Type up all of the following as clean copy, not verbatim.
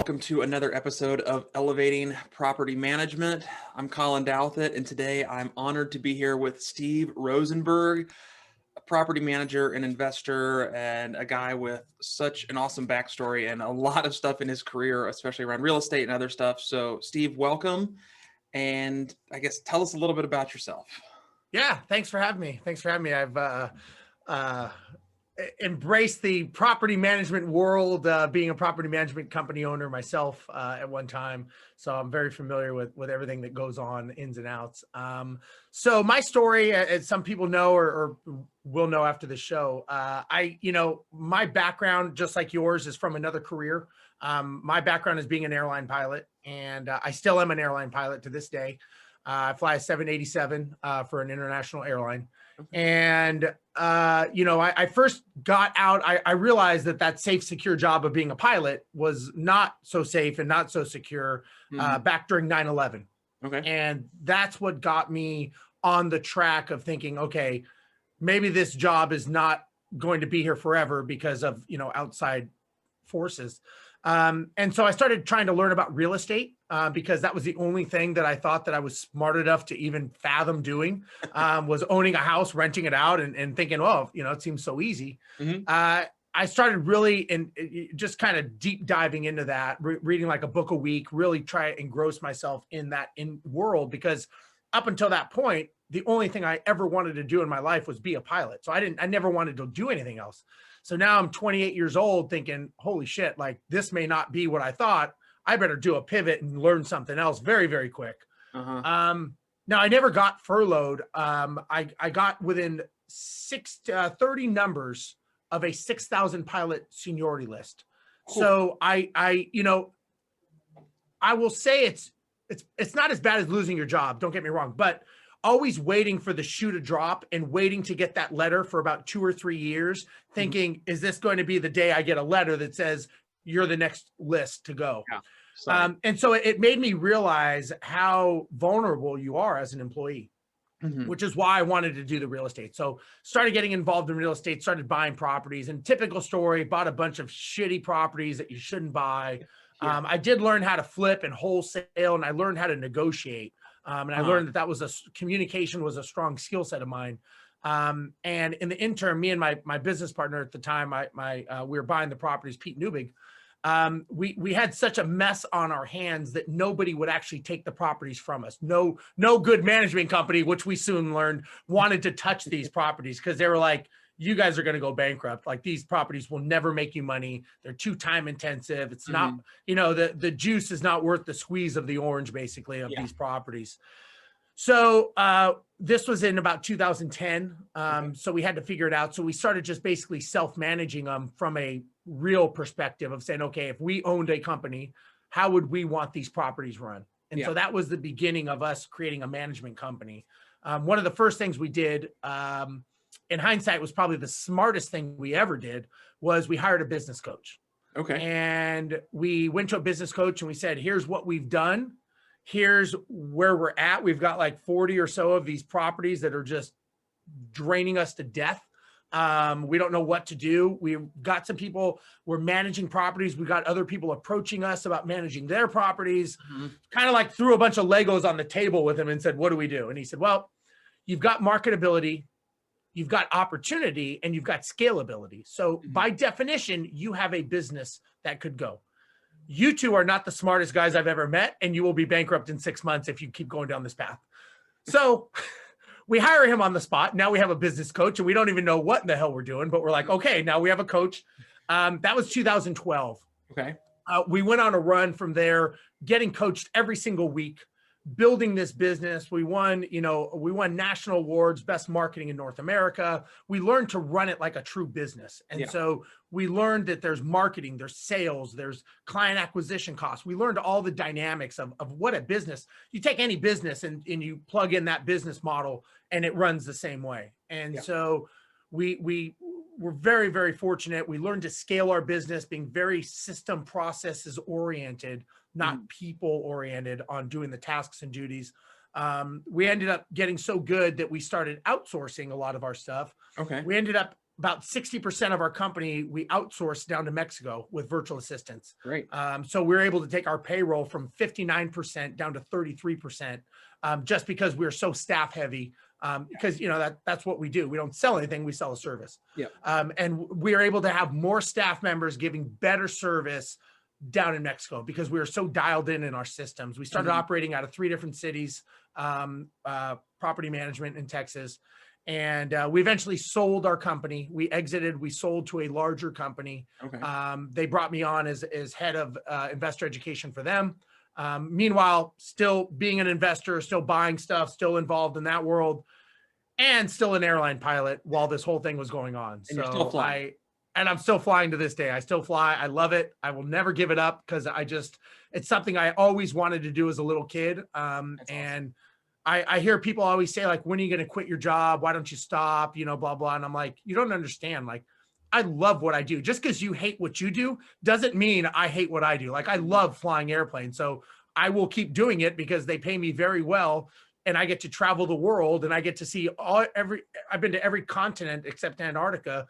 welcome to another episode of Elevating Property Management. I'm Colin Douthit, and today I'm honored to be here with Steve Rozenberg, a property manager and investor, and a guy with such an awesome backstory and a lot of stuff in his career, especially around real estate and other stuff. So, Steve, welcome, and I guess tell us a little bit about yourself. Yeah, thanks for having me. I've embraced the property management world, being a property management company owner myself at one time. So I'm very familiar with everything that goes on, ins and outs. So my story, as some people know or will know after the show, my background, just like yours, is from another career. My background is being an airline pilot, and I still am an airline pilot to this day. I fly a 787 for an international airline. And, I first got out, I realized that safe, secure job of being a pilot was not so safe and not so secure back during 9/11. Okay. And that's what got me on the track of thinking, okay, maybe this job is not going to be here forever because of, outside forces. And so I started trying to learn about real estate because that was the only thing that I thought that I was smart enough to even fathom doing, was owning a house, renting it out, and thinking, oh, it seems so easy. I started really just kind of deep diving into that, reading like a book a week, really try to engross myself in that world, because up until that point, the only thing I ever wanted to do in my life was be a pilot. So I never wanted to do anything else. So now I'm 28 years old thinking, holy shit, like this may not be what I thought. I better do a pivot and learn something else very, very quick. Now I never got furloughed. I got within 30 numbers of a 6,000 pilot seniority list. Cool. So I will say it's not as bad as losing your job. Don't get me wrong, but always waiting for the shoe to drop and waiting to get that letter for about 2 or 3 years, thinking, is this going to be the day I get a letter that says you're the next list to go? Yeah. And so it made me realize how vulnerable you are as an employee, which is why I wanted to do the real estate. So started getting involved in real estate, started buying properties, and typical story, bought a bunch of shitty properties that you shouldn't buy. Yeah. I did learn how to flip and wholesale, and I learned how to negotiate. And I learned that communication was a strong skill set of mine. And in the interim, me and my business partner at the time, we were buying the properties, Pete Newbig. We had such a mess on our hands that nobody would actually take the properties from us. No good management company, which we soon learned, wanted to touch these properties because they were like, you guys are going to go bankrupt. Like, these properties will never make you money. They're too time intensive. It's not, the juice is not worth the squeeze of the orange, basically, of these properties. So this was in about 2010. So we had to figure it out. So we started just basically self-managing them from a real perspective of saying, okay, if we owned a company, how would we want these properties run? And so that was the beginning of us creating a management company. One of the first things we did, in hindsight, was probably the smartest thing we ever did, was we hired a business coach. Okay. And we went to a business coach and we said, here's what we've done. Here's where we're at. We've got like 40 or so of these properties that are just draining us to death. We don't know what to do. We've got some people, we're managing properties. We got other people approaching us about managing their properties. Kind of like threw a bunch of Legos on the table with him and said, what do we do? And he said, well, you've got marketability, you've got opportunity, and you've got scalability. So by definition, you have a business that could go. You two are not the smartest guys I've ever met, and you will be bankrupt in 6 months if you keep going down this path. So we hire him on the spot. Now we have a business coach, and we don't even know what in the hell we're doing, but we're like, okay, now we have a coach. That was 2012. Okay. We went on a run from there, getting coached every single week, building this business. We won national awards, best marketing in North America. We learned to run it like a true business. And so we learned that there's marketing, there's sales, there's client acquisition costs. We learned all the dynamics of what a business, you take any business and you plug in that business model and it runs the same way. And so we were very, very fortunate. We learned to scale our business being very system processes oriented, not people oriented on doing the tasks and duties. We ended up getting so good that we started outsourcing a lot of our stuff. Okay. We ended up about 60% of our company, we outsourced down to Mexico with virtual assistants. Great. So we're able to take our payroll from 59% down to 33%, just because we're so staff heavy. Because that's what we do. We don't sell anything; we sell a service. Yeah. And we are able to have more staff members giving better service down in Mexico because we were so dialed in our systems. We started operating out of 3 different cities, property management in Texas. And we eventually sold our company. We exited, we sold to a larger company. Okay. They brought me on as head of investor education for them. Meanwhile, still being an investor, still buying stuff, still involved in that world, and still an airline pilot while this whole thing was going on. And you're still flying. And I'm still flying to this day. I still fly. I love it. I will never give it up because it's something I always wanted to do as a little kid. And awesome. I hear people always say, like, when are you going to quit your job? Why don't you stop? Blah, blah. And I'm like, you don't understand. Like, I love what I do. Just because you hate what you do doesn't mean I hate what I do. Like, I love flying airplanes. So I will keep doing it because they pay me very well. And I get to travel the world and I get to see I've been to every continent except Antarctica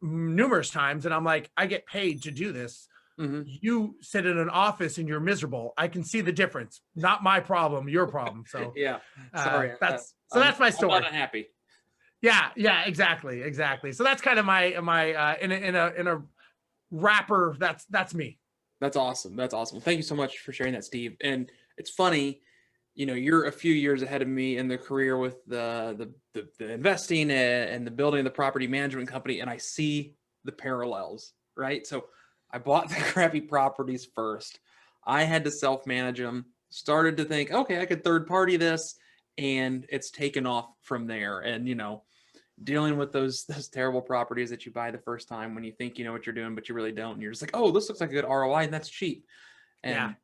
numerous times. And I'm like, I get paid to do this. You sit in an office and you're miserable. I can see the difference. Not my problem, your problem. So yeah, sorry. That's my story. I'm not unhappy. Yeah, exactly. So that's kind of my in a wrapper. That's me. That's awesome. Thank you so much for sharing that, Steve. And it's funny, you're a few years ahead of me in the career with the investing and the building of the property management company, and I see the parallels, right? So I bought the crappy properties first. I had to self-manage them, started to think, okay, I could third party this, and it's taken off from there. And, dealing with those terrible properties that you buy the first time when you think you know what you're doing, but you really don't. And you're just like, oh, this looks like a good ROI and that's cheap. And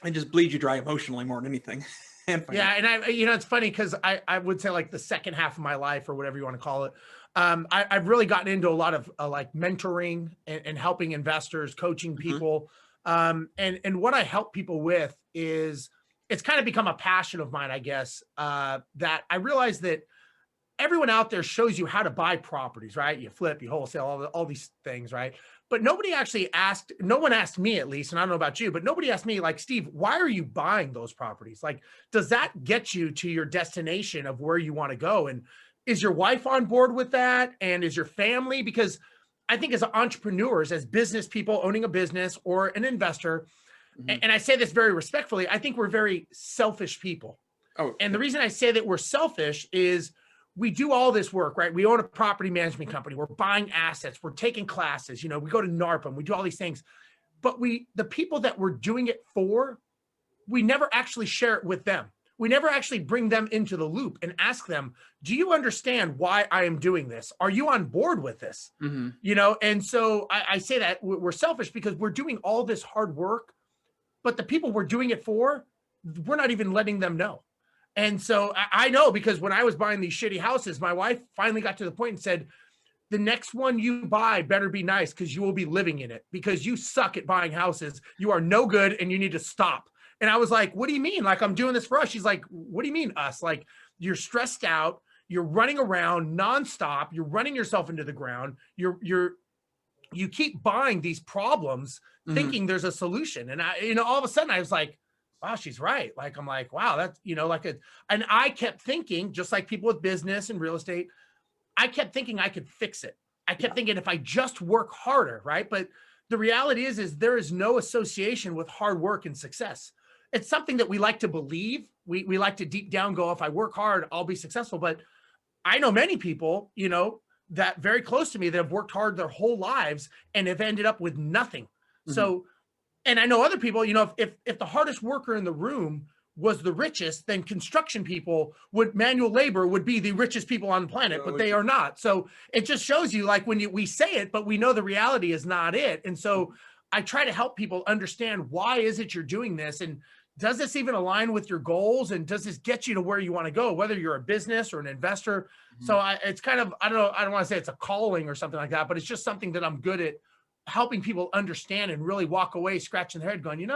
it just bleeds you dry emotionally more than anything. And it's funny because I would say like the second half of my life or whatever you want to call it, I've really gotten into a lot of like mentoring and helping investors, coaching people. And what I help people with is it's kind of become a passion of mine, I guess, that I realize that everyone out there shows you how to buy properties, right? You flip, you wholesale, all these things, right? But no one asked me at least, and I don't know about you, but nobody asked me like, Steve, why are you buying those properties? Like, does that get you to your destination of where you want to go? And is your wife on board with that? And is your family? Because I think as entrepreneurs, as business people owning a business or an investor, and I say this very respectfully, I think we're very selfish people. And the reason I say that we're selfish is we do all this work, right? We own a property management company. We're buying assets. We're taking classes. We go to NARPM. We do all these things. But the people that we're doing it for, we never actually share it with them. We never actually bring them into the loop and ask them, do you understand why I am doing this? Are you on board with this? And so I say that we're selfish because we're doing all this hard work, but the people we're doing it for, we're not even letting them know. And so I know because when I was buying these shitty houses, my wife finally got to the point and said, the next one you buy better be nice because you will be living in it because you suck at buying houses. You are no good and you need to stop. And I was like, what do you mean? Like, I'm doing this for us. She's like, what do you mean us? Like, you're stressed out. You're running around nonstop. You're running yourself into the ground. You keep buying these problems thinking there's a solution. And all of a sudden I was like, wow, she's right. Like, I'm like, wow, that's, and I kept thinking, just like people with business and real estate, I kept thinking I could fix it. I kept thinking if I just work harder, right? But the reality is there is no association with hard work and success. It's something that we like to believe. We like to deep down go, if I work hard, I'll be successful. But I know many people, that very close to me that have worked hard their whole lives and have ended up with nothing. So, and I know other people, if the hardest worker in the room was the richest, then construction people manual labor would be the richest people on the planet, but they are not. So it just shows you, like, when we say it, but we know the reality is not it. And so I try to help people understand, why is it you're doing this? And does this even align with your goals? And does this get you to where you want to go, whether you're a business or an investor? So it's kind of, I don't know, I don't want to say it's a calling or something like that, but it's just something that I'm good at helping people understand and really walk away scratching their head going,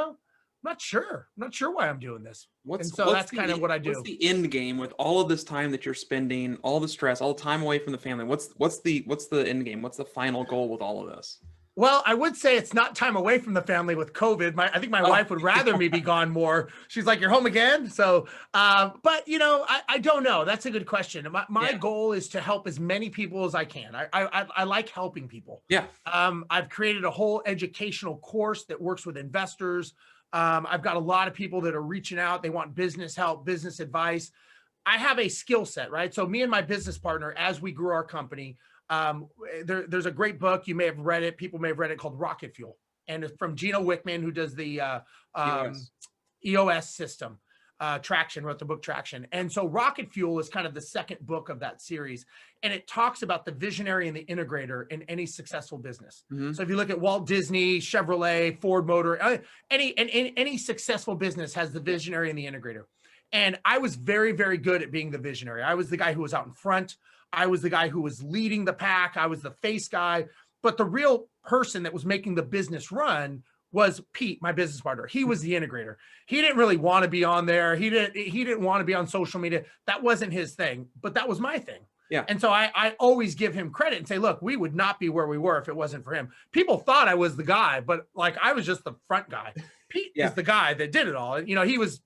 Not sure why I'm doing this. What's And so what's that's the kind of what I what's do. the end game with all of this time that you're spending, all the stress, all the time away from the family? What's the end game? What's the final goal with all of this? Well, I would say it's not time away from the family with COVID. I think my Oh, wife would rather me be gone more. She's like, "You're home again." So, but I don't know. That's a good question. My yeah, goal is to help as many people as I can. I like helping people. yeah. I've created a whole educational course that works with investors. I've got a lot of people that are reaching out. They want business help, business advice. I have a skill set, right? So me and my business partner, as we grew our company, there's a great book. You may have read it. People may have read it, called Rocket Fuel. And it's from Gino Wickman, who does the EOS. EOS system. Traction, wrote the book Traction. And so Rocket Fuel is kind of the second book of that series. And it talks about the visionary and the integrator in any successful business. Hmm. So if you look at Walt Disney, Chevrolet, Ford Motor, any successful business has the visionary and the integrator. And I was very, very good at being the visionary. I was the guy who was out in front. I was the guy who was leading the pack. I was the face guy. But the real person that was making the business run was Pete, my business partner. He was the integrator. He didn't really want to be on there. He didn't want to be on social media. That wasn't his thing, but that was my thing. Yeah. And so I always give him credit and say, look, we would not be where we were if it wasn't for him. People thought I was the guy, but like I was just the front guy. Pete Yeah. is the guy that did it all. He was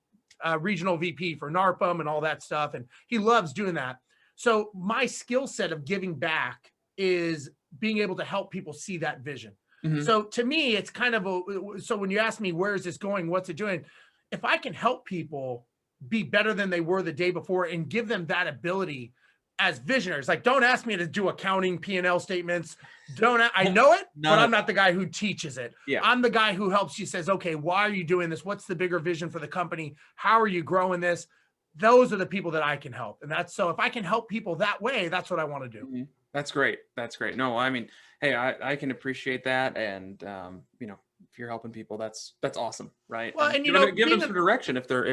regional VP for NARPM and all that stuff. And he loves doing that. So my skill set of giving back is being able to help people see that vision. Hmm. So to me, it's kind of so when you ask me, where is this going? What's it doing? If I can help people be better than they were the day before and give them that ability as visionaries, like, don't ask me to do accounting, P&L statements. I know it, but I'm not the guy who teaches it. Yeah. I'm the guy who helps you, says, okay, why are you doing this? What's the bigger vision for the company? How are you growing this? Those are the people that I can help. And so if I can help people that way, that's what I want to do. Mhm. That's great. That's great. No, I mean, hey, I can appreciate that. And, if you're helping people, that's awesome. Right. Well, and Give them some direction if they're,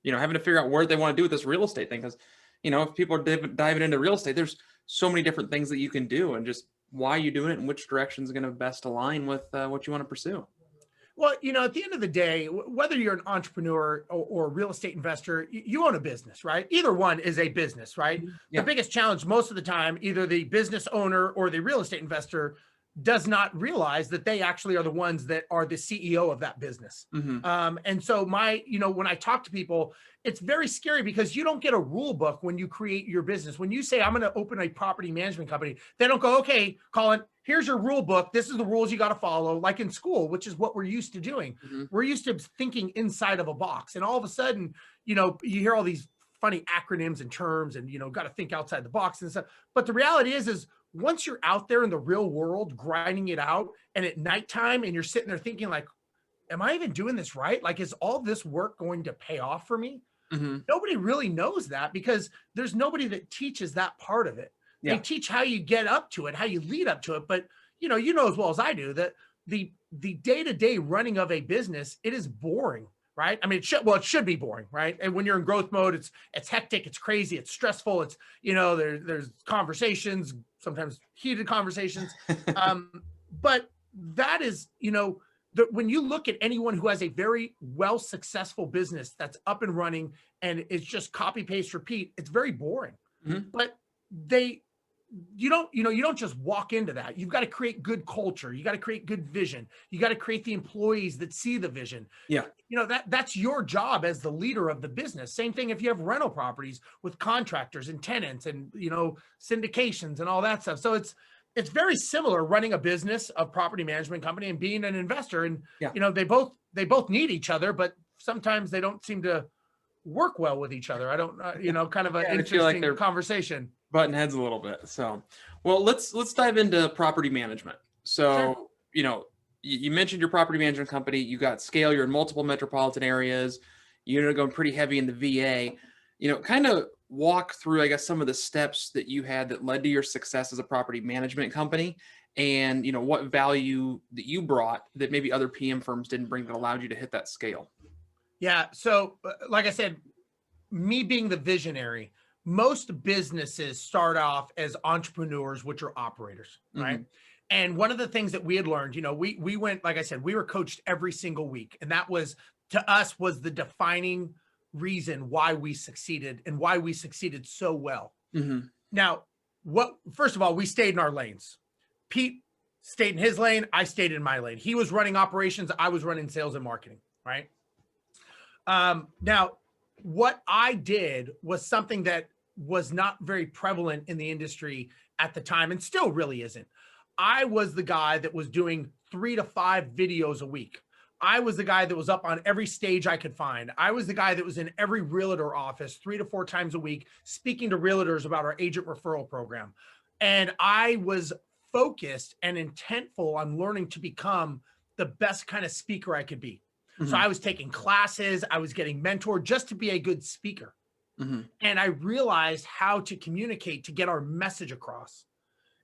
having to figure out what they want to do with this real estate thing. Cause if people are diving into real estate, there's so many different things that you can do, and just why you doing it and which direction is going to best align with what you want to pursue. Well, at the end of the day, whether you're an entrepreneur or a real estate investor, you own a business, right? Either one is a business, right? Yeah. The biggest challenge most of the time, either the business owner or the real estate investor does not realize that they actually are the ones that are the CEO of that business. Mm-hmm. And so when I talk to people, it's very scary because you don't get a rule book when you create your business. When you say, I'm going to open a property management company, they don't go, okay, Colin, here's your rule book. This is the rules you got to follow, like in school, which is what we're used to doing. Mm-hmm. We're used to thinking inside of a box. And all of a sudden, you hear all these funny acronyms and terms and, got to think outside the box and stuff. But the reality is once you're out there in the real world, grinding it out, and at nighttime, and you're sitting there thinking like, am I even doing this right? Like, is all this work going to pay off for me? Mm-hmm. Nobody really knows that because there's nobody that teaches that part of it. Yeah. They teach how you get up to it, how you lead up to it. But you know as well as I do that the day-to-day running of a business, it is boring, right? I mean, it should be boring, right? And when you're in growth mode, it's hectic, it's crazy, it's stressful. It's, there's conversations, sometimes heated conversations. But that is, when you look at anyone who has a very well successful business that's up and running and it's just copy paste repeat, it's very boring. Mm-hmm. But you don't just walk into that. You've got to create good culture. You got to create good vision. You got to create the employees that see the vision. Yeah. That's your job as the leader of the business. Same thing if you have rental properties with contractors and tenants and, syndications and all that stuff. So it's very similar running a business, a property management company, and being an investor. And, Yeah. they both need each other, but sometimes they don't seem to work well with each other. I don't, kind of an interesting conversation. Button heads a little bit. So, well, let's dive into property management. So, Sure. You mentioned your property management company, you got scale, you're in multiple metropolitan areas, you're going pretty heavy in the VA, kind of walk through, I guess, some of the steps that you had that led to your success as a property management company, and, what value that you brought that maybe other PM firms didn't bring that allowed you to hit that scale. Yeah. So like I said, me being the visionary, most businesses start off as entrepreneurs, which are operators, right? Mm-hmm. And one of the things that we had learned, we went, like I said, we were coached every single week. And that was to us was the defining reason why we succeeded and why we succeeded so well. Now, first of all, we stayed in our lanes. Pete stayed in his lane. I stayed in my lane. He was running operations. I was running sales and marketing, right? Now, what I did was something that was not very prevalent in the industry at the time and still really isn't. I was the guy that was doing 3 to 5 videos a week. I was the guy that was up on every stage I could find. I was the guy that was in every realtor office 3 to 4 times a week, speaking to realtors about our agent referral program. And I was focused and intentful on learning to become the best kind of speaker I could be. So I was taking classes, I was getting mentored just to be a good speaker. And I realized how to communicate to get our message across.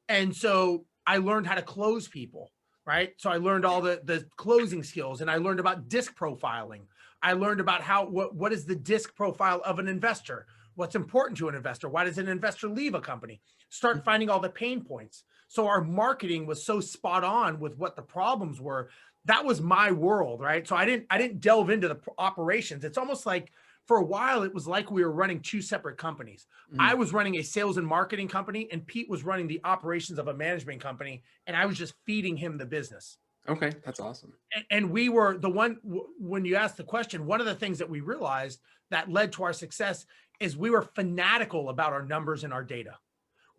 And so I learned how to close people, right? So I learned all the closing skills, and I learned about disc profiling. I learned about what is the disc profile of an investor? What's important to an investor? Why does an investor leave a company? Start finding all the pain points. So our marketing was so spot on with what the problems were. That was my world, right? So I didn't delve into the operations. It's almost like for a while, it was like we were running 2 separate companies. I was running a sales and marketing company, and Pete was running the operations of a management company, and I was just feeding him the business. Okay, that's awesome. And we were the one, when you asked the question, one of the things that we realized that led to our success is we were fanatical about our numbers and our data.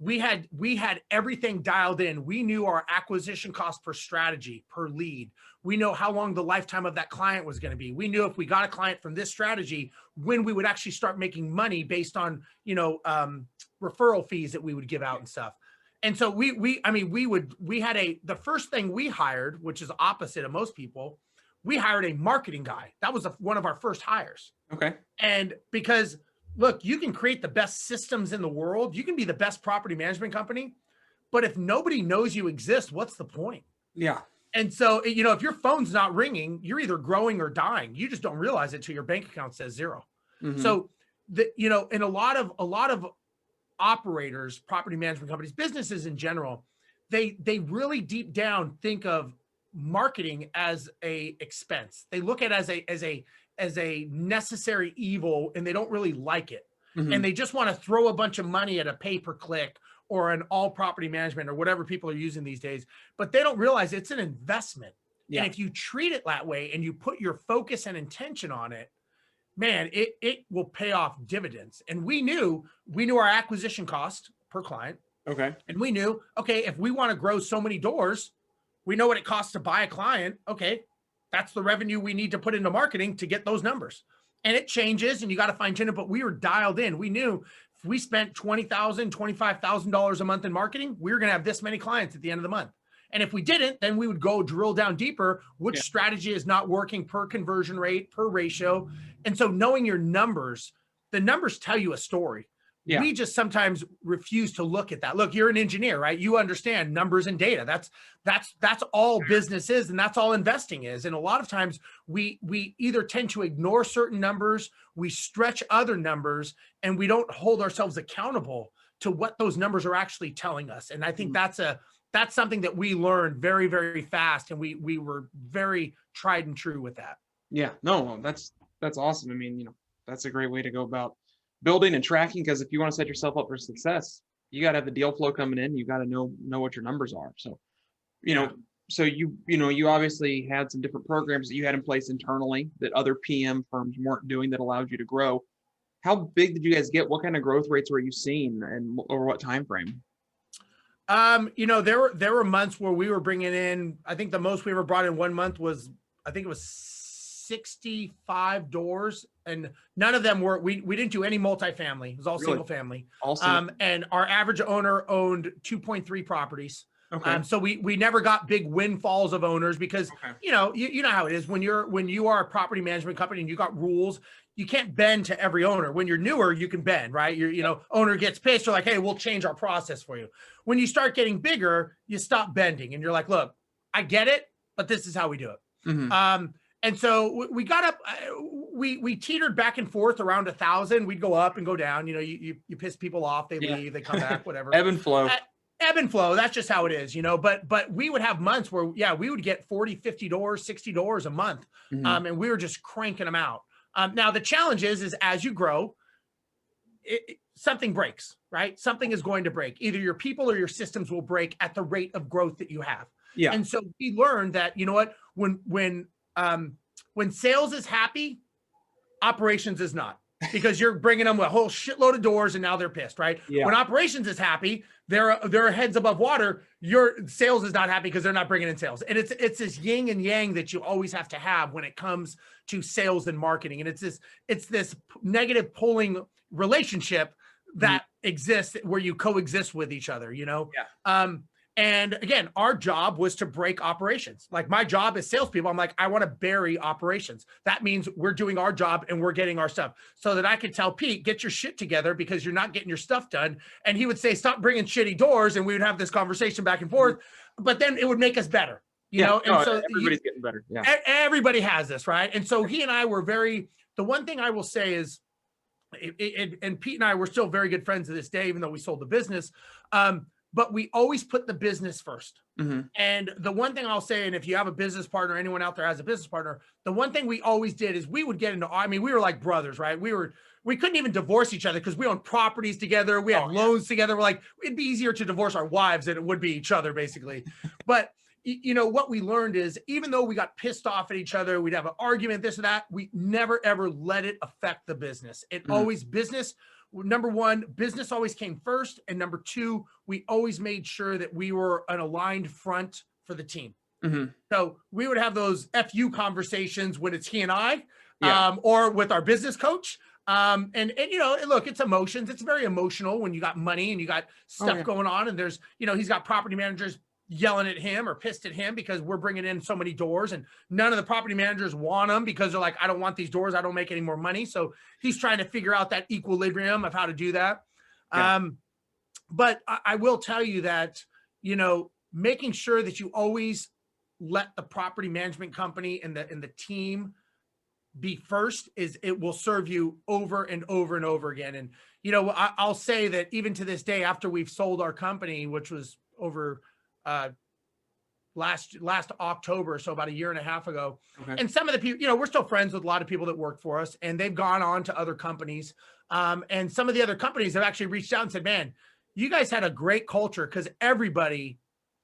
We had everything dialed in. We knew our acquisition cost per strategy, per lead. We know how long the lifetime of that client was going to be. We knew if we got a client from this strategy, when we would actually start making money based on, referral fees that we would give out and stuff. And so the first thing we hired, which is opposite of most people, we hired a marketing guy. That was one of our first hires. Okay. And because look, you can create the best systems in the world. You can be the best property management company, but if nobody knows you exist, what's the point? Yeah. And so, if your phone's not ringing, you're either growing or dying. You just don't realize it till your bank account says 0. So in a lot of operators, property management companies, businesses in general, they really deep down think of marketing as a expense. They look at it as a necessary evil, and they don't really like it. And they just want to throw a bunch of money at a pay-per-click or an all property management or whatever people are using these days, but they don't realize it's an investment. Yeah. And if you treat it that way and you put your focus and intention on it, man, it will pay off dividends. And we knew our acquisition cost per client. Okay. And we knew, okay, if we want to grow so many doors, we know what it costs to buy a client. Okay, that's the revenue we need to put into marketing to get those numbers. And it changes and you got to fine tune it, but we were dialed in. We knew if we spent $20,000, $25,000 a month in marketing, we were going to have this many clients at the end of the month. And if we didn't, then we would go drill down deeper, which strategy is not working per conversion rate, per ratio. And so knowing your numbers, the numbers tell you a story. Yeah. We just sometimes refuse to look at that. Look, you're an engineer, right? You understand numbers and data. That's all business is, and that's all investing is. And a lot of times we either tend to ignore certain numbers, we stretch other numbers, and we don't hold ourselves accountable to what those numbers are actually telling us. And I think that's something that we learned very, very fast, and we were very tried and true with that. Yeah, no, that's awesome. I mean, that's a great way to go about building and tracking, because if you want to set yourself up for success, you got to have the deal flow coming in. You got to know what your numbers are. So, so you obviously had some different programs that you had in place internally that other PM firms weren't doing that allowed you to grow. How big did you guys get? What kind of growth rates were you seeing, and over what time frame? There were months where we were bringing in, I think the most we ever brought in one month was, I think it was 65 doors, and none of them were, we didn't do any multifamily. It was all single family. And our average owner owned 2.3 properties. Okay. So we never got big windfalls of owners because, you know how it is when you are a property management company and you got rules, you can't bend to every owner. When you're newer, you can bend, right? Owner gets pissed. You're like, hey, we'll change our process for you. When you start getting bigger, you stop bending and you're like, look, I get it, but this is how we do it. Mm-hmm. And so we got up, we teetered back and forth around 1,000. We'd go up and go down. You piss people off, they leave, they come back, whatever. Ebb and flow. ebb and flow. That's just how it is, you know, but we would have months where, yeah, we would get 40, 50 doors, 60 doors a month. And we were just cranking them out. Now the challenge is as you grow, something breaks, right? Something is going to break. Either your people or your systems will break at the rate of growth that you have. Yeah. And so we learned that, you know what, when sales is happy, operations is not, because you're bringing them a whole shitload of doors and now they're pissed, right? Yeah. When operations is happy, they're heads above water. Your sales is not happy because they're not bringing in sales. And it's this yin and yang that you always have to have when it comes to sales and marketing. And it's this negative pulling relationship that exists where you coexist with each other, you know? Yeah. And again, our job was to break operations. Like my job as salespeople, I'm like, I want to bury operations. That means we're doing our job and we're getting our stuff, so that I could tell Pete, get your shit together because you're not getting your stuff done. And he would say, stop bringing shitty doors. And we would have this conversation back and forth, but then it would make us better, you know? And so everybody's getting better. Yeah. Everybody has this, right? And so he and I were the one thing I will say is, and Pete and I were still very good friends to this day, even though we sold the business. But we always put the business first. And the one thing I'll say, and if you have a business partner, anyone out there has a business partner, the one thing we always did is we would get into, I mean, we were like brothers, right? We couldn't even divorce each other because we owned properties together. We had loans together. We're like, it'd be easier to divorce our wives than it would be each other, basically. But you know, what we learned is, even though we got pissed off at each other, we'd have an argument, this or that, we never, ever let it affect the business. It always number one, business always came first. And number two, we always made sure that we were an aligned front for the team. So we would have those FU conversations when it's he and I, or with our business coach. And you know, look, it's emotions. It's very emotional when you got money and you got stuff going on, and there's, you know, he's got property managers yelling at him or pissed at him because we're bringing in so many doors, and none of the property managers want them because they're like, I don't want these doors. I don't make any more money. So he's trying to figure out that equilibrium of how to do that. But I will tell you that, you know, making sure that you always let the property management company and the team be first it will serve you over and over and over again. And, you know, I'll say that even to this day, after we've sold our company, which was over last October, so about a year and a half ago. And some of the people, you know, we're still friends with a lot of people that work for us, and they've gone on to other companies. And some of the other companies have actually reached out and said, man, you guys had a great culture, because everybody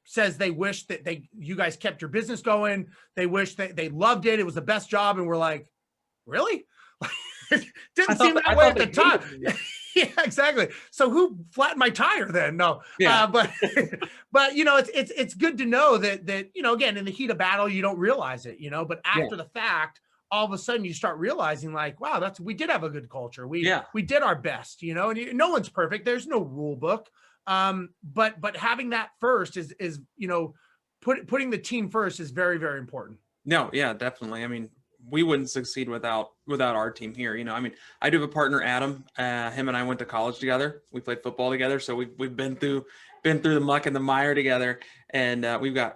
says they wish that you guys kept your business going. They wish that they loved it. It was the best job. And we're like, really? Didn't seem that way at the time. Yeah, exactly. So who flattened my tire then? No, but you know, it's good to know that, you know, again, in the heat of battle, you don't realize it, you know, but after the fact, all of a sudden you start realizing, like, wow, we did have a good culture. We did our best, you know, and no one's perfect. There's no rule book. But having that first is, you know, putting the team first is very, very important. No, yeah, definitely. I mean, we wouldn't succeed without our team here. You know, I mean, I do have a partner, Adam. Him and I went to college together. We played football together, so we've been through the muck and the mire together. And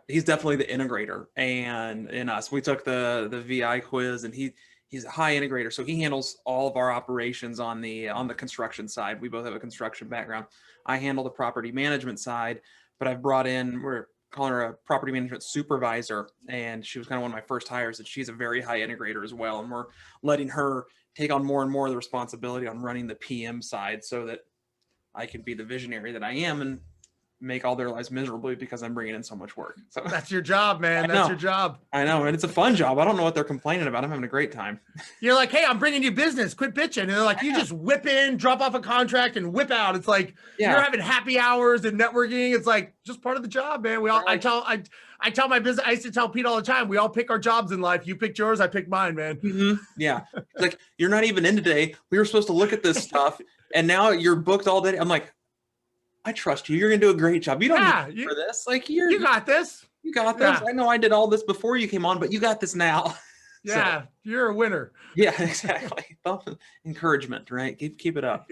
he's definitely the integrator. And in us, we took the VI quiz, and he's a high integrator, so he handles all of our operations on the construction side. We both have a construction background. I handle the property management side, but I've brought in, we're calling her a property management supervisor, and she was kind of one of my first hires, and she's a very high integrator as well. And we're letting her take on more and more of the responsibility on running the PM side, so that I can be the visionary that I am and make all their lives miserably because I'm bringing in so much work. So that's your job, man. That's your job. I know. And it's a fun job. I don't know what they're complaining about. I'm having a great time. You're like, hey, I'm bringing you business. Quit bitching. And they're like, you just whip in, drop off a contract, and whip out. It's like, you're having happy hours and networking. It's like just part of the job, man. I tell my business, I used to tell Pete all the time, we all pick our jobs in life. You picked yours, I picked mine, man. Yeah. It's like, you're not even in today. We were supposed to look at this stuff, and now you're booked all day. I'm like, I trust you. You're going to do a great job. You don't need for this. Like, you got this. You got this. I know I did all this before you came on, but you got this now. Yeah, so, you're a winner. Yeah, exactly. Encouragement, right? Keep it up.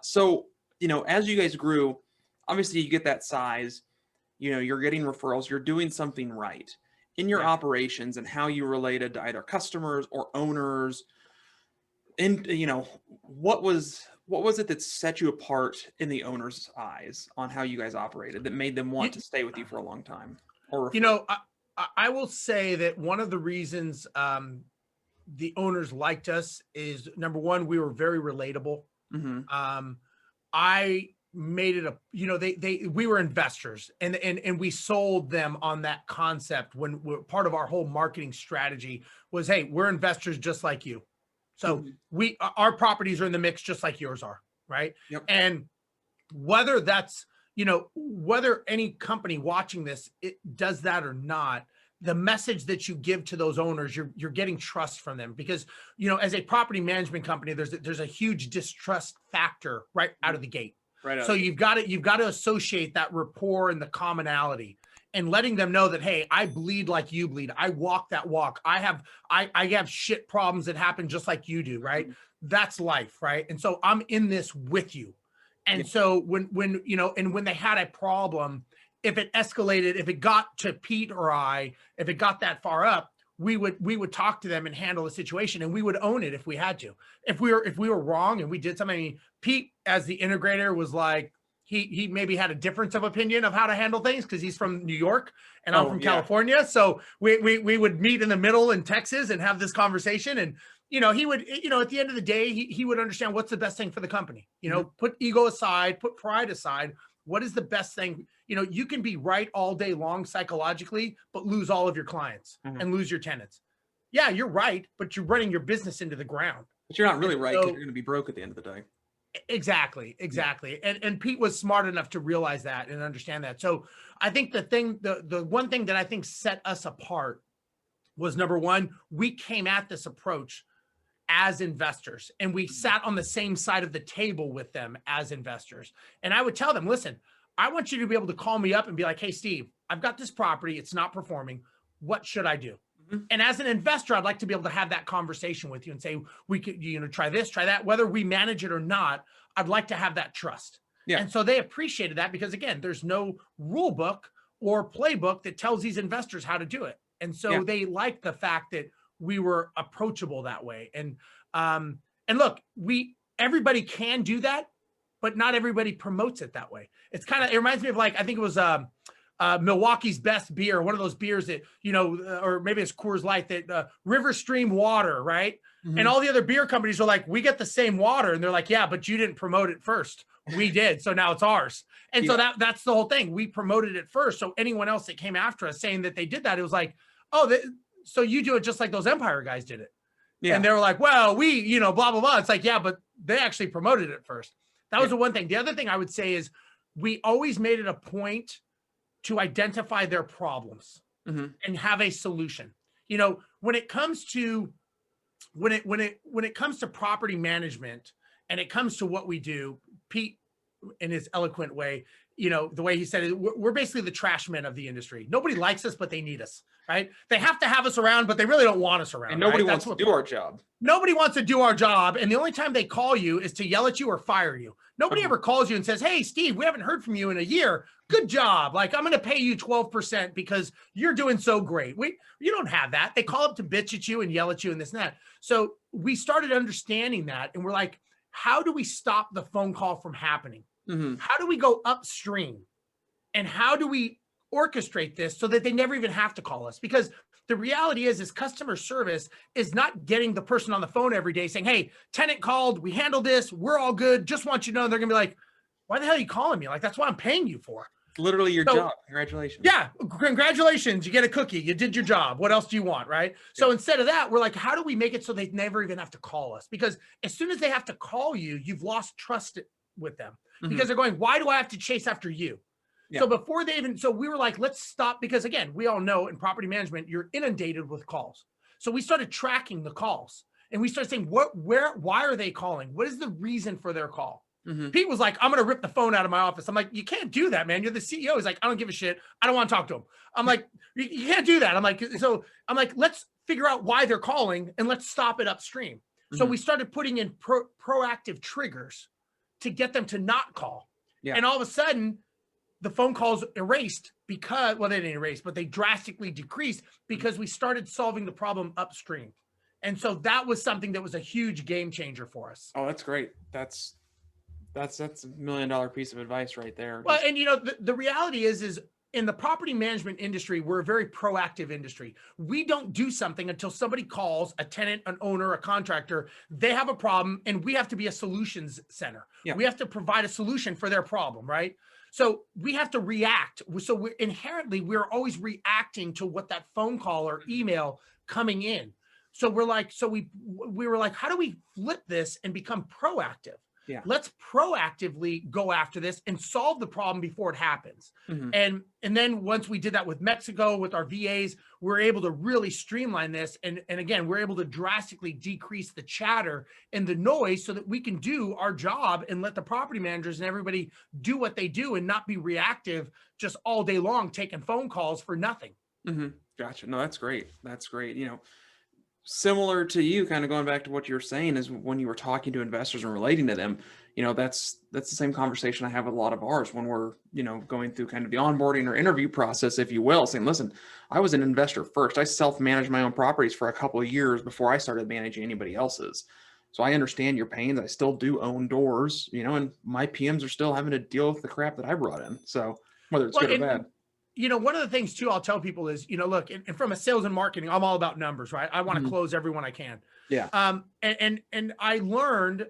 So, you know, as you guys grew, obviously you get that size, you know, you're getting referrals, you're doing something right in your operations and how you related to either customers or owners. And, you know, what was What was it that set you apart in the owner's eyes on how you guys operated that made them want You, to stay with you for a long time or you refer? know, I will say that one of the reasons the owners liked us is, number one, we were very relatable. Mm-hmm. Um, I made it a, we were investors, and we sold them on that concept when part of our whole marketing strategy was, hey, we're investors just like you. So Mm-hmm. our properties are in the mix just like yours are, right? Yep. And whether that's, whether any company watching this it does that or not, the message that you give to those owners, you're getting trust from them, because as a property management company, there's a huge distrust factor right out of the gate. Right out So of the gate. you've got to associate that rapport and the commonality, and letting them know that, hey, I bleed like you bleed, I walk that walk, I have shit problems that happen just like you do, right? Mhm. That's life, right? And so I'm in this with you. Yeah. And so when they had a problem, if it escalated, if it got to Pete or if it got that far up, we would talk to them and handle the situation, and we would own it if we had to. If we were wrong and we did something, I mean, Pete as the integrator was like, he maybe had a difference of opinion of how to handle things because he's from New York and I'm Oh from yeah. California. So we would meet in the middle in Texas and have this conversation. And he would, at the end of the day, he would understand what's the best thing for the company. Mhm. Put ego aside, put pride aside. What is the best thing? You can be right all day long psychologically, but lose all of your clients Mhm. and lose your tenants. Yeah, you're right, but you're running your business into the ground. But you're not really And right because so you're going to be broke at the end of the day. exactly. And Pete was smart enough to realize that and understand that. So I think the one thing that I think set us apart was, number one, we came at this approach as investors, and we sat on the same side of the table with them as investors. And I would tell them, listen, I want you to be able to call me up and be like, hey, Steve, I've got this property, it's not performing, what should I do? Mhm. And as an investor, I'd like to be able to have that conversation with you and say, we could, try this, try that, whether we manage it or not. I'd like to have that trust. Yeah. And so they appreciated that, because again, there's no rule book or playbook that tells these investors how to do it. And so Yeah. they liked the fact that we were approachable that way. And look, everybody can do that, but not everybody promotes it that way. It reminds me of, like, I think it was Milwaukee's Best Beer, one of those beers that, or maybe it's Coors Light, that River Stream Water, right? Mhm. And all the other beer companies are like, we get the same water. And they're like, yeah, but you didn't promote it first. We did. So now it's ours. And so Yeah. that's the whole thing. We promoted it first. So anyone else that came after us saying that they did that, it was like, oh, so you do it just like those Empire guys did it. Yeah. And they were like, well, we, blah, blah, blah. It's like, yeah, but they actually promoted it first. That was Yeah. the one thing. The other thing I would say is, we always made it a point to identify their problems Mhm. and have a solution. When it comes to property management, and it comes to what we do, Pete, in his eloquent way, the way he said it, we're basically the trash men of the industry. Nobody likes us, but they need us, right? They have to have us around, but they really don't want us around. And nobody right? wants to do our job. Nobody wants to do our job. And the only time they call you is to yell at you or fire you. Nobody Uh-huh. ever calls you and says, hey, Steve, we haven't heard from you in a year. Good job. Like, I'm going to pay you 12% because you're doing so great. You don't have that. They call up to bitch at you and yell at you and this and that. So we started understanding that. And we're like, how do we stop the phone call from happening? Mhm. How do we go upstream? And how do we orchestrate this so that they never even have to call us? Because the reality is customer service is not getting the person on the phone every day saying, hey, tenant called, we handled this, we're all good, just want you to know. They're gonna be like, why the hell are you calling me? Like, that's what I'm paying you for. It's literally your So- job. Congratulations. Yeah, congratulations, you get a cookie, you did your job. What else do you want, right? So instead of that, we're like, how do we make it so they never even have to call us? Because as soon as they have to call you, you've lost trust with them. Mhm. Because they're going, why do I have to chase after you? Yeah. So before they even, so we were like, let's stop, because again, we all know in property management, you're inundated with calls. So we started tracking the calls, and we started saying, why are they calling? What is the reason for their call? Mhm. Pete was like, I'm going to rip the phone out of my office. I'm like, you can't do that, man. You're the CEO. He's like, I don't give a shit. I don't want to talk to him. I'm like, you can't do that. I'm like, let's figure out why they're calling and let's stop it upstream. So Mhm. we started putting in proactive triggers to get them to not call. Yeah. And all of a sudden, the phone calls erased because, well, they didn't erase, but they drastically decreased because we started solving the problem upstream. And so that was something that was a huge game changer for us. Oh, that's great. That's That's $1 million piece of advice right there. Well, Just, and the reality is in the property management industry, we're a very proactive industry. We don't do something until somebody calls, a tenant, an owner, a contractor, they have a problem, and we have to be a solutions center. yeah. We have to provide a solution for their problem, right? So we have to react. So we're always reacting to what that phone call or email coming in. So we were like, how do we flip this and become proactive? Yeah. Let's proactively go after this and solve the problem before it happens. Mhm. And then once we did that with Mexico, with our VAs, we're able to really streamline this. And again, we're able to drastically decrease the chatter and the noise so that we can do our job and let the property managers and everybody do what they do and not be reactive just all day long, taking phone calls for nothing. Mhm. Gotcha. No, that's great. That's great. Similar to you, kind of going back to what you were saying, is when you were talking to investors and relating to them, that's the same conversation I have with a lot of ours when we're, going through kind of the onboarding or interview process, if you will, saying, listen, I was an investor first. I self-managed my own properties for a couple of years before I started managing anybody else's. So I understand your pains. I still do own doors, and my PMs are still having to deal with the crap that I brought in. So whether it's Well, good or bad. one of the things too, I'll tell people is, look, and from a sales and marketing, I'm all about numbers, right? I want to Mhm. close everyone I can. Yeah. And I learned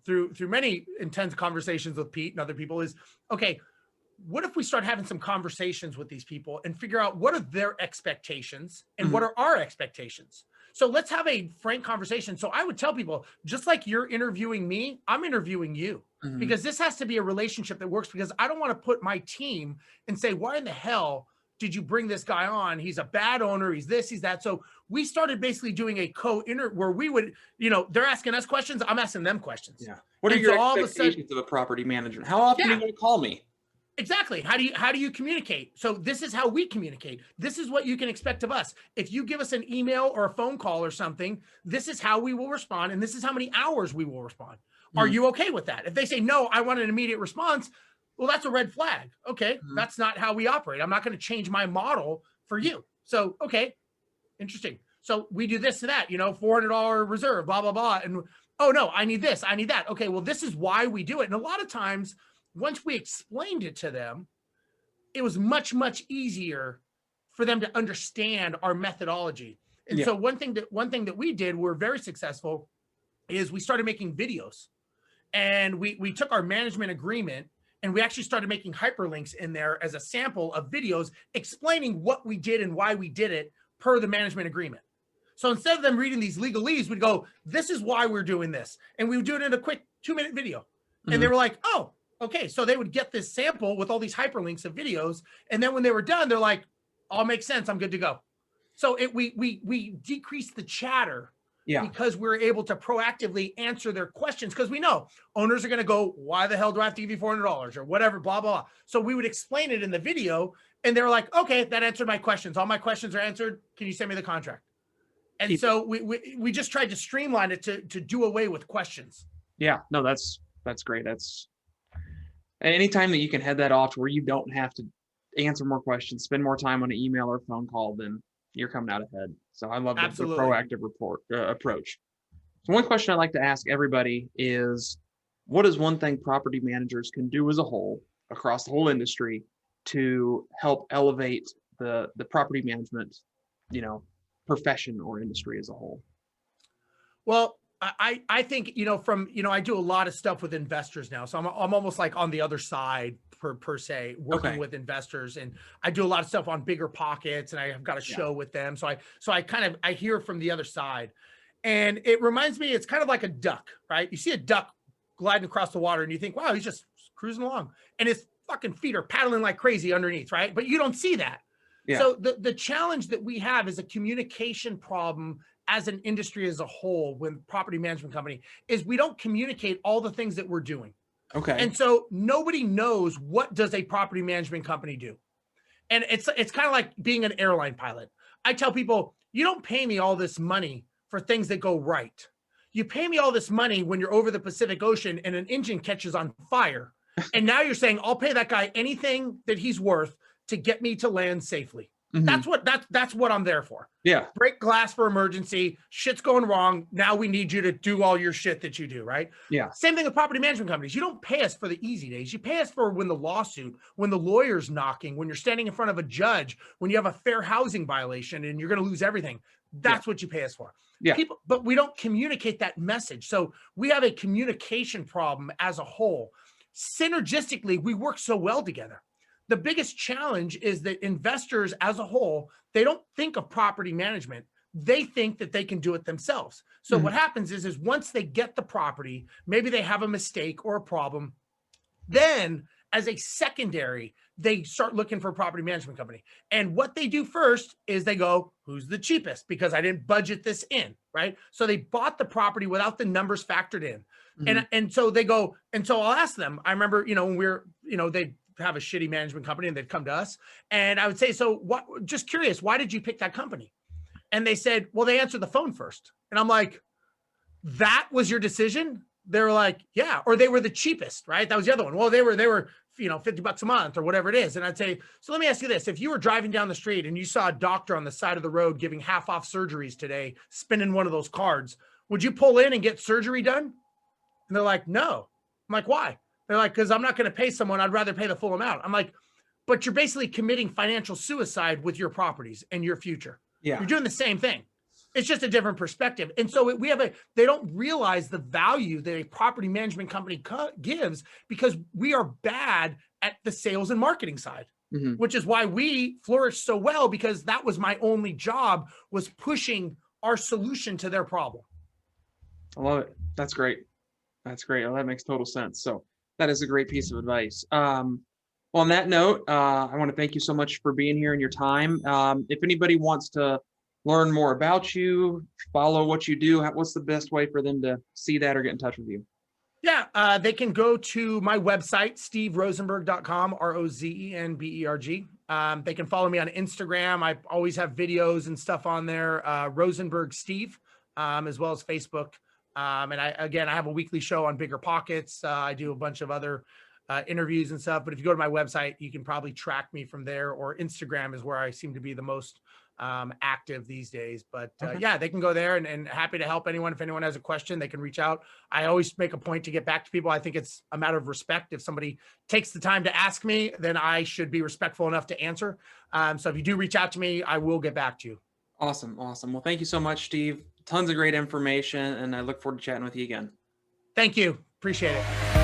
through many intense conversations with Pete and other people is, okay, what if we start having some conversations with these people and figure out what are their expectations and what are our expectations? So let's have a frank conversation. So I would tell people, just like you're interviewing me, I'm interviewing you. Mhm. Because this has to be a relationship that works, because I don't want to put my team and say, why in the hell did you bring this guy on? He's a bad owner. He's this, he's that. So we started basically doing a where we would, they're asking us questions. I'm asking them questions. Yeah. What are And your so all of a sudden, expectations of a property manager? How often are Yeah. you going to call me? exactly. How do you communicate? So this is how we communicate. This is what you can expect of us. If you give us an email or a phone call or something, this is how we will respond. And this is how many hours we will respond. Are Mhm. you okay with that? If they say, no, I want an immediate response, well, that's a red flag. Okay. Mhm. That's not how we operate. I'm not going to change my model for you. So, okay. Interesting. So we do this to that, $400 reserve, blah, blah, blah. And, oh no, I need this, I need that. Okay. Well, this is why we do it. And a lot of times, once we explained it to them, it was much, much easier for them to understand our methodology. And Yeah. so one thing that we did, we're very successful, is we started making videos. And we took our management agreement and we actually started making hyperlinks in there as a sample of videos explaining what we did and why we did it per the management agreement. So instead of them reading these legalese, we'd go, this is why we're doing this. And we would do it in a quick 2-minute video. And they were like, oh, okay. So they would get this sample with all these hyperlinks of videos. And then when they were done, they're like, all makes sense. I'm good to go. So we decreased the chatter. Yeah. Because we're able to proactively answer their questions, because we know owners are going to go, why the hell do I have to give you $400 or whatever, blah, blah, blah. So we would explain it in the video and they're like, okay, that answered my questions. All my questions are answered. Can you send me the contract? And so we just tried to streamline it to do away with questions. Yeah. No, that's great. That's anytime that you can head that off to where you don't have to answer more questions, spend more time on an email or phone call, then you're coming out ahead. So I love the proactive approach. So one question I like to ask everybody is, what is one thing property managers can do as a whole across the whole industry to help elevate the property management, profession or industry as a whole? Well, I think, I do a lot of stuff with investors now. So I'm almost like on the other side per se, working with investors, and I do a lot of stuff on Bigger Pockets, and I have got a show with them. So I hear from the other side, and it reminds me, it's kind of like a duck, right? You see a duck gliding across the water and you think, wow, he's just cruising along, and his fucking feet are paddling like crazy underneath, right? But you don't see that. Yeah. So the challenge that we have is a communication problem as an industry as a whole, when property management company, is we don't communicate all the things that we're doing. Okay. And so nobody knows, what does a property management company do? And it's kind of like being an airline pilot. I tell people, you don't pay me all this money for things that go right. You pay me all this money when you're over the Pacific Ocean and an engine catches on fire. And now you're saying, I'll pay that guy anything that he's worth to get me to land safely. That's what I'm there for. Yeah. Break glass for emergency. Shit's going wrong. Now we need you to do all your shit that you do, right? Yeah. Same thing with property management companies. You don't pay us for the easy days. You pay us for when the lawsuit, when the lawyer's knocking, when you're standing in front of a judge, when you have a fair housing violation and you're going to lose everything. That's what you pay us for. Yeah. But we don't communicate that message. So we have a communication problem as a whole. Synergistically, we work so well together. The biggest challenge is that investors as a whole, they don't think of property management. They think that they can do it themselves. So what happens is once they get the property, maybe they have a mistake or a problem, then as a secondary, they start looking for a property management company. And what they do first is they go, who's the cheapest? Because I didn't budget this in, right? So they bought the property without the numbers factored in. And so they go, and so I'll ask them, I remember, when they'd have a shitty management company and they'd come to us and I would say, so what, just curious, why did you pick that company? And they said, well, they answered the phone first. And I'm like, that was your decision? They were like, yeah. Or they were the cheapest, right? That was the other one. Well, they were, $50 a month or whatever it is. And I'd say, so let me ask you this. If you were driving down the street and you saw a doctor on the side of the road giving half off surgeries today, spinning one of those cards, would you pull in and get surgery done? And they're like, no. I'm like, why? They're like, because I'm not going to pay someone. I'd rather pay the full amount. I'm like, but you're basically committing financial suicide with your properties and your future. Yeah. You're doing the same thing. It's just a different perspective. And so they don't realize the value that a property management company gives because we are bad at the sales and marketing side, which is why we flourish so well, because that was my only job, was pushing our solution to their problem. I love it. That's great. That's great. Oh, that makes total sense. So that is a great piece of advice. Well, on that note, I want to thank you so much for being here and your time. If anybody wants to learn more about you, follow what you do, what's the best way for them to see that or get in touch with you? Yeah, they can go to my website, steverozenberg.com, Rozenberg. They can follow me on Instagram. I always have videos and stuff on there, Rozenberg Steve, as well as Facebook. And I have a weekly show on Bigger Pockets. I do a bunch of other interviews and stuff. But if you go to my website, you can probably track me from there, or Instagram is where I seem to be the most active these days. But yeah, they can go there and happy to help anyone. If anyone has a question, they can reach out. I always make a point to get back to people. I think it's a matter of respect. If somebody takes the time to ask me, then I should be respectful enough to answer. So if you do reach out to me, I will get back to you. Awesome. Well, thank you so much, Steve. Tons of great information, and I look forward to chatting with you again. Thank you. Appreciate it.